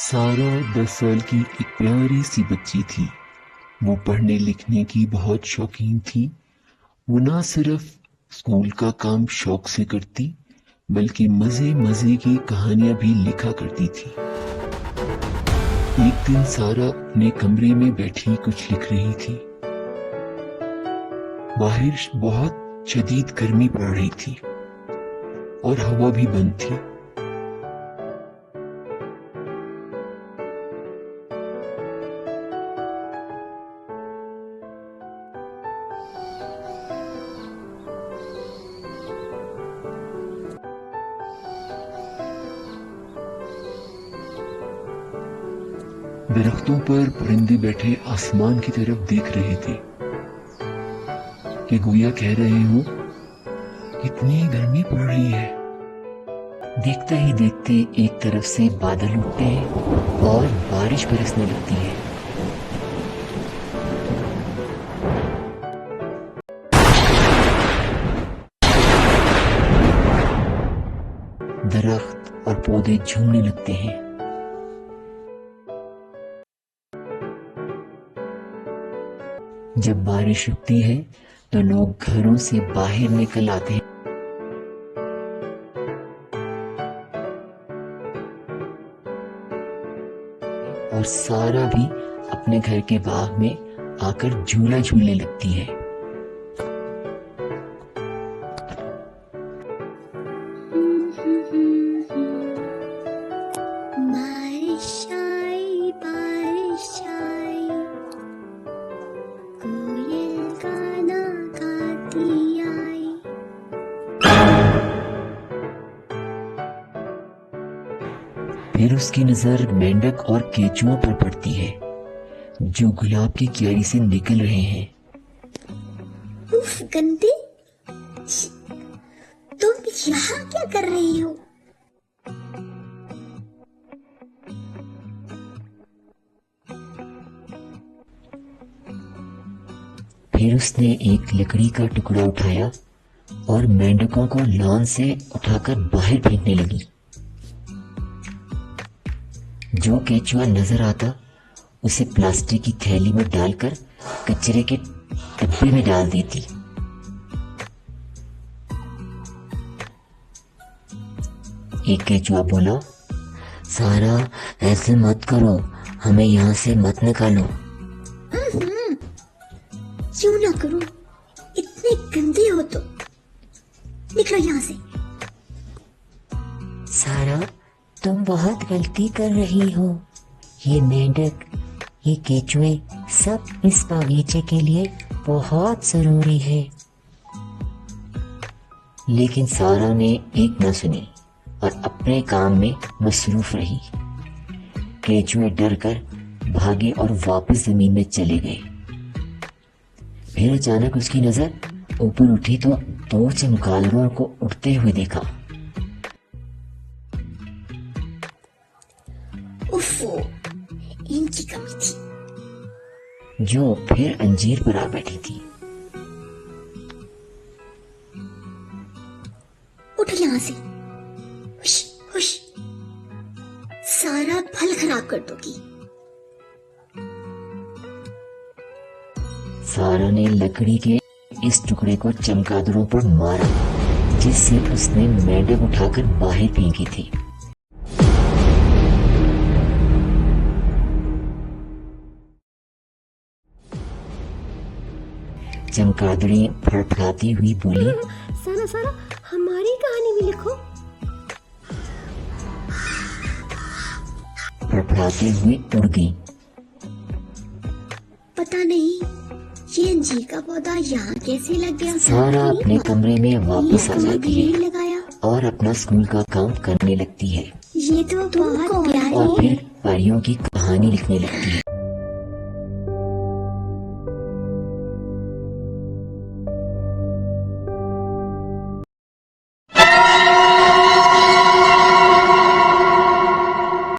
सारा 10 साल की एक प्यारी सी बच्ची थी। वो पढ़ने लिखने की बहुत शौकीन थी। वो ना सिर्फ स्कूल का काम शौक से करती बल्कि मजे मजे की कहानियां भी लिखा करती थी। एक दिन सारा अपने कमरे में बैठी कुछ लिख रही थी। बाहर बहुत शदीद गर्मी पड़ रही थी और हवा भी बंद थी। दरख्तों पर परिंदे बैठे आसमान की तरफ देख रहे थे कि गोया कह रहे हो कितनी गर्मी पड़ रही है। देखते ही देखते एक तरफ से बादल उठते हैं और बारिश बरसने लगती है। दरख्त और पौधे झूमने लगते हैं। जब बारिश रुकती है तो लोग घरों से बाहर निकल आते हैं और सारा भी अपने घर के बाग में आकर झूला झूलने लगती है। बारिश आई, बारिश आई, कोयल गाना गाती आई। फिर उसकी नजर मेंढक और केचुओं पर पड़ती है जो गुलाब की क्यारी से निकल रहे हैं। उफ गंदे, तुम यहाँ क्या कर रही हो? फिर उसने एक लकड़ी का टुकड़ा उठाया और मेंढकों को लॉन से उठाकर बाहर फेंकने लगी। जो केचुआ नजर आता उसे प्लास्टिक की थैली में डालकर कचरे के डिब्बे में डाल देती। एक केचुआ बोला, सारा ऐसे मत करो, हमें यहाँ से मत निकालो। क्यों ना करूं? इतने गंदे हो तो निकलो यहाँ से। सारा, तुम बहुत गलती कर रही हो। ये मेंढक, ये केचुए सब इस बागीचे के लिए बहुत जरूरी है। लेकिन सारा ने एक न सुनी और अपने काम में मसरूफ रही। केचुए डर कर भागे और वापस जमीन में चले गए। फिर अचानक उसकी नजर ऊपर उठी तो दो चमगादड़ों को उड़ते हुए देखा। उफ़ो, इनकी कमी थी। जो फिर अंजीर पर आ बैठी थी। उठो यहाँ से, हुश हुश, सारा फल खराब कर दोगी। सारा ने लकड़ी के इस टुकड़े को चमगादड़ों पर मारा जिससे उसने मेंढक उठाकर बाहर फेंकी थी। चमगादड़ी फड़फड़ाती हुई बोली, सारा सारा, हमारी कहानी भी लिखो। फड़फड़ाते हुए उड़ गई। पता नहीं ये अंजीर का पौधा यहाँ कैसे लग गया। सारा अपने कमरे में वापस आ जाती है लगाया और अपना स्कूल का काम करने लगती है। ये तो बहुत प्यारी और फिर परियों की कहानी लिखने लगती है।